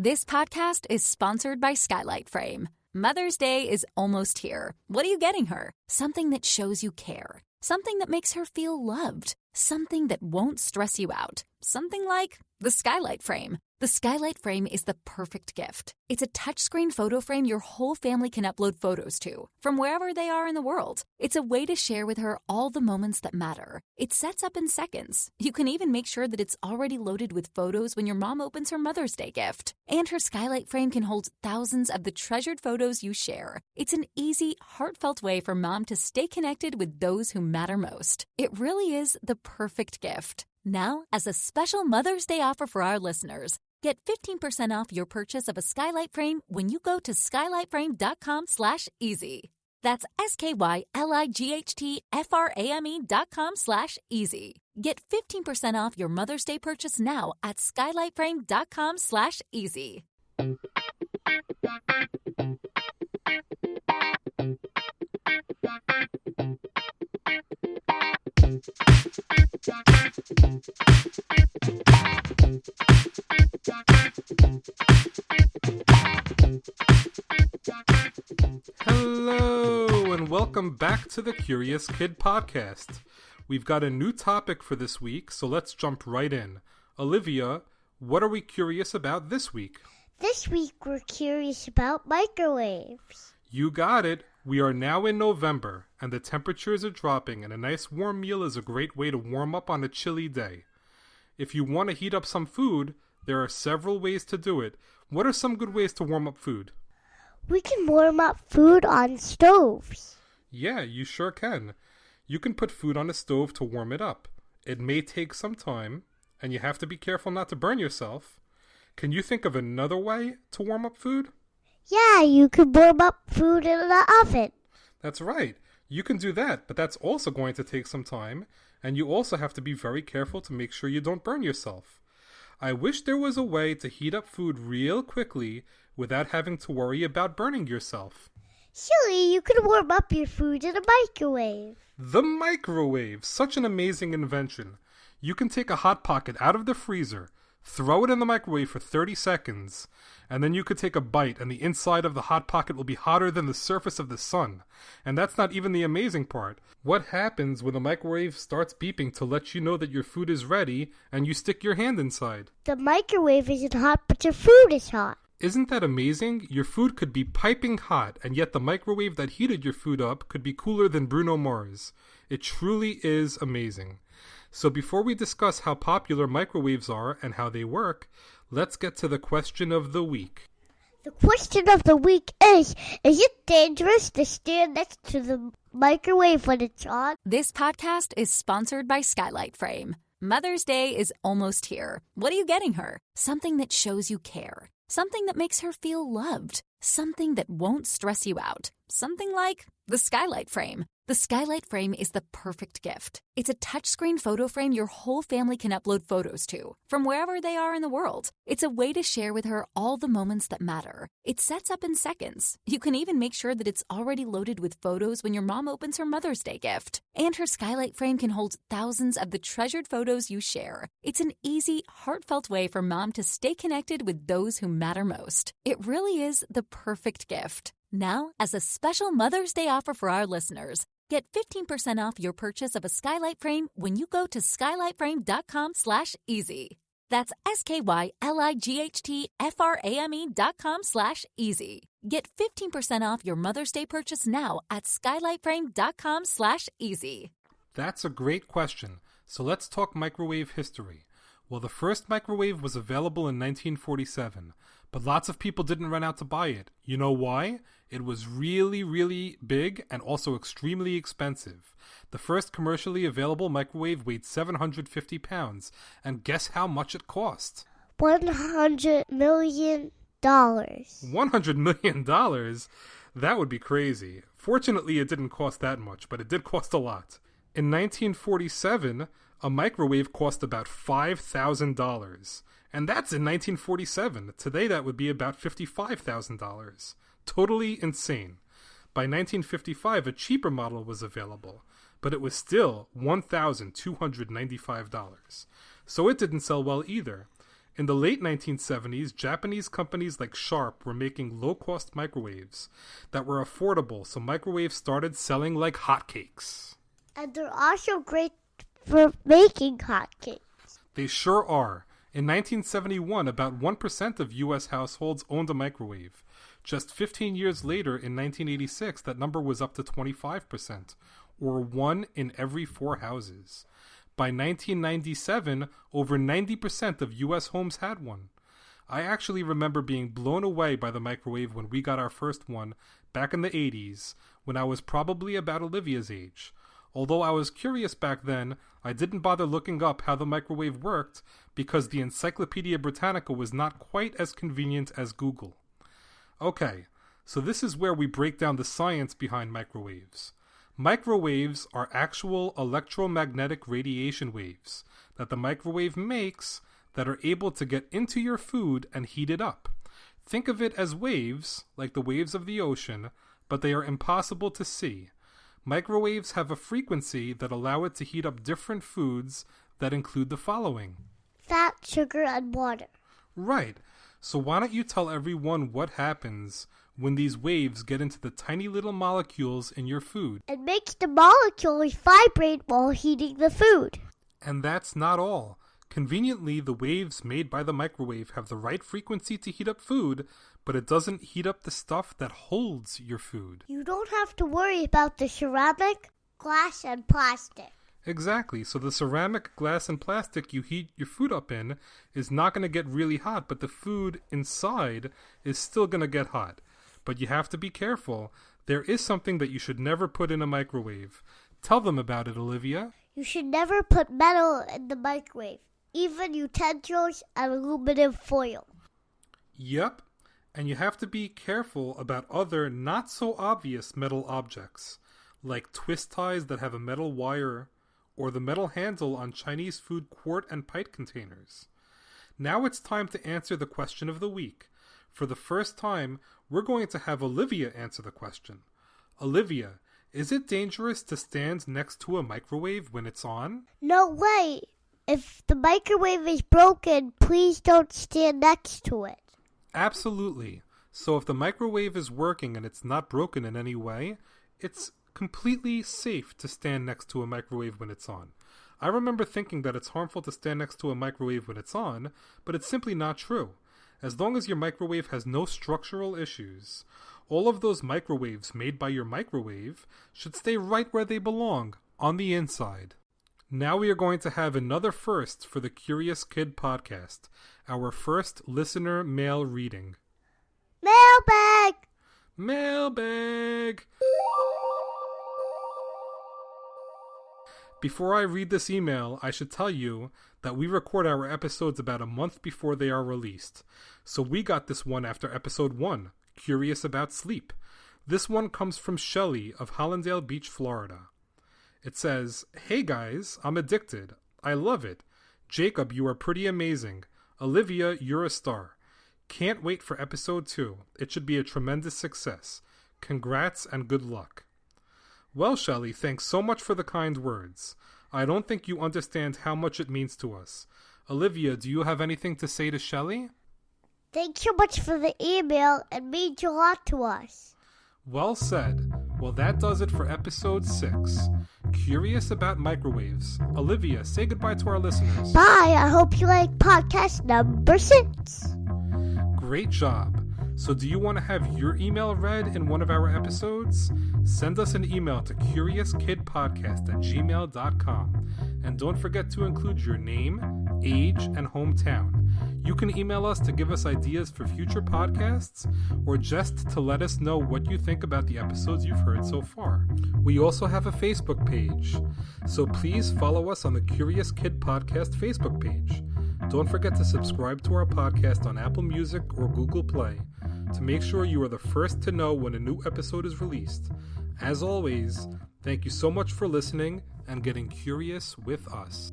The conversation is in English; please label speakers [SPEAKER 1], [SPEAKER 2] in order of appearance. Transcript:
[SPEAKER 1] This podcast is sponsored by Skylight Frame. Mother's Day is almost here. What are you getting her? Something that shows you care. Something that makes her feel loved. Something that won't stress you out. Something like the Skylight Frame. The Skylight Frame is the perfect gift. It's a touchscreen photo frame your whole family can upload photos to, from wherever they are in the world. It's a way to share with her all the moments that matter. It sets up in seconds. You can even make sure that it's already loaded with photos when your mom opens her Mother's Day gift. And her Skylight Frame can hold thousands of the treasured photos you share. It's an easy, heartfelt way for mom to stay connected with those who matter most. It really is the perfect gift. Now, as a special Mother's Day offer for our listeners, get 15% off your purchase of a Skylight Frame when you go to skylightframe.com/easy. That's SKYLIGHTFRAME.com/easy. Get 15% off your Mother's Day purchase now at skylightframe.com/easy.
[SPEAKER 2] Hello, and welcome back to the Curious Kid Podcast. We've got a new topic for this week, so let's jump right in. Olivia, what are we curious about this week?
[SPEAKER 3] This week we're curious about microwaves.
[SPEAKER 2] You got it. We are now in November, and the temperatures are dropping, and a nice warm meal is a great way to warm up on a chilly day. If you want to heat up some food, there are several ways to do it. What are some good ways to warm up food?
[SPEAKER 3] We can warm up food on stoves.
[SPEAKER 2] Yeah, you sure can. You can put food on a stove to warm it up. It may take some time, and you have to be careful not to burn yourself. Can you think of another way to warm up food?
[SPEAKER 3] Yeah, you can warm up food in the oven.
[SPEAKER 2] That's right. You can do that, but that's also going to take some time, and you also have to be very careful to make sure you don't burn yourself. I wish there was a way to heat up food real quickly without having to worry about burning yourself.
[SPEAKER 3] Silly, you can warm up your food in a microwave.
[SPEAKER 2] The microwave! Such an amazing invention. You can take a Hot Pocket out of the freezer, throw it in the microwave for 30 seconds, and then you could take a bite and the inside of the Hot Pocket will be hotter than the surface of the sun. And that's not even the amazing part. What happens when the microwave starts beeping to let you know that your food is ready and you stick your hand inside?
[SPEAKER 3] The microwave isn't hot, but your food is hot.
[SPEAKER 2] Isn't that amazing? Your food could be piping hot, and yet the microwave that heated your food up could be cooler than Bruno Mars. It truly is amazing. So before we discuss how popular microwaves are and how they work, let's get to the question of the week.
[SPEAKER 3] The question of the week is it dangerous to stand next to the microwave when it's on?
[SPEAKER 1] This podcast is sponsored by Skylight Frame. Mother's Day is almost here. What are you getting her? Something that shows you care. Something that makes her feel loved. Something that won't stress you out. Something like the Skylight Frame. The Skylight Frame is the perfect gift. It's a touchscreen photo frame your whole family can upload photos to, from wherever they are in the world. It's a way to share with her all the moments that matter. It sets up in seconds. You can even make sure that it's already loaded with photos when your mom opens her Mother's Day gift. And her Skylight Frame can hold thousands of the treasured photos you share. It's an easy, heartfelt way for mom to stay connected with those who matter most. It really is the perfect gift. Now, as a special Mother's Day offer for our listeners, get 15% off your purchase of a Skylight Frame when you go to skylightframe.com/easy. That's SKYLIGHTFRAME.com/easy. Get 15% off your Mother's Day purchase now at skylightframe.com/easy.
[SPEAKER 2] That's a great question. So let's talk microwave history. Well, the first microwave was available in 1947, but lots of people didn't run out to buy it. You know why? It was really, really big and also extremely expensive. The first commercially available microwave weighed 750 pounds, and guess how much it cost?
[SPEAKER 3] $100 million.
[SPEAKER 2] $100 million? That would be crazy. Fortunately, it didn't cost that much, but it did cost a lot. In 1947, a microwave cost about $5,000. And that's in 1947. Today, that would be about $55,000. Totally insane. By 1955, a cheaper model was available, but it was still $1,295. So it didn't sell well either. In the late 1970s, Japanese companies like Sharp were making low-cost microwaves that were affordable, so microwaves started selling like hotcakes.
[SPEAKER 3] And they're also great for making hotcakes.
[SPEAKER 2] They sure are. In 1971, about 1% of U.S. households owned a microwave. Just 15 years later, in 1986, that number was up to 25%, or 1 in every 4 houses. By 1997, over 90% of U.S. homes had one. I actually remember being blown away by the microwave when we got our first one back in the 80s, when I was probably about Olivia's age. Although I was curious back then, I didn't bother looking up how the microwave worked because the Encyclopedia Britannica was not quite as convenient as Google. Okay, so this is where we break down the science behind microwaves. Microwaves are actual electromagnetic radiation waves that the microwave makes that are able to get into your food and heat it up. Think of it as waves, like the waves of the ocean, but they are impossible to see. Microwaves have a frequency that allow it to heat up different foods that include the following:
[SPEAKER 3] Fat, sugar, and water.
[SPEAKER 2] Right. So why don't you tell everyone what happens when these waves get into the tiny little molecules in your food?
[SPEAKER 3] It makes the molecules vibrate while heating the food.
[SPEAKER 2] And that's not all. Conveniently, the waves made by the microwave have the right frequency to heat up food, but it doesn't heat up the stuff that holds your food.
[SPEAKER 3] You don't have to worry about the ceramic, glass, and plastic.
[SPEAKER 2] Exactly. So the ceramic, glass, and plastic you heat your food up in is not going to get really hot, but the food inside is still going to get hot. But you have to be careful. There is something that you should never put in a microwave. Tell them about it, Olivia.
[SPEAKER 3] You should never put metal in the microwave, even utensils and aluminum foil.
[SPEAKER 2] Yep. And you have to be careful about other not so obvious metal objects, like twist ties that have a metal wire, or the metal handle on Chinese food quart and pint containers. Now it's time to answer the question of the week. For the first time, we're going to have Olivia answer the question. Olivia, is it dangerous to stand next to a microwave when it's on?
[SPEAKER 3] No way! If the microwave is broken, please don't stand next to it.
[SPEAKER 2] Absolutely. So if the microwave is working and it's not broken in any way, it's completely safe to stand next to a microwave when it's on. I remember thinking that it's harmful to stand next to a microwave when it's on, but it's simply not true. As long as your microwave has no structural issues, all of those microwaves made by your microwave should stay right where they belong, on the inside. Now we are going to have another first for the Curious Kid podcast, our first listener mail reading.
[SPEAKER 3] Mailbag!
[SPEAKER 2] Mailbag! Before I read this email, I should tell you that we record our episodes about a month before they are released. So we got this one after episode 1, Curious About Sleep. This one comes from Shelly of Hollandale Beach, Florida. It says, "Hey guys, I'm addicted. I love it. Jacob, you are pretty amazing. Olivia, you're a star. Can't wait for episode 2. It should be a tremendous success. Congrats and good luck." Well, Shelley, thanks so much for the kind words. I don't think you understand how much it means to us. Olivia, do you have anything to say to Shelley?
[SPEAKER 3] Thanks so much for the email. It means a lot to us.
[SPEAKER 2] Well said. Well, that does it for episode 6. Curious About Microwaves. Olivia, say goodbye to our listeners.
[SPEAKER 3] Bye. I hope you like podcast number 6.
[SPEAKER 2] Great job. So do you want to have your email read in one of our episodes? Send us an email to CuriousKidPodcast@gmail.com. And don't forget to include your name, age, and hometown. You can email us to give us ideas for future podcasts or just to let us know what you think about the episodes you've heard so far. We also have a Facebook page, so please follow us on the Curious Kid Podcast Facebook page. Don't forget to subscribe to our podcast on Apple Music or Google Play to make sure you are the first to know when a new episode is released. As always, thank you so much for listening and getting curious with us.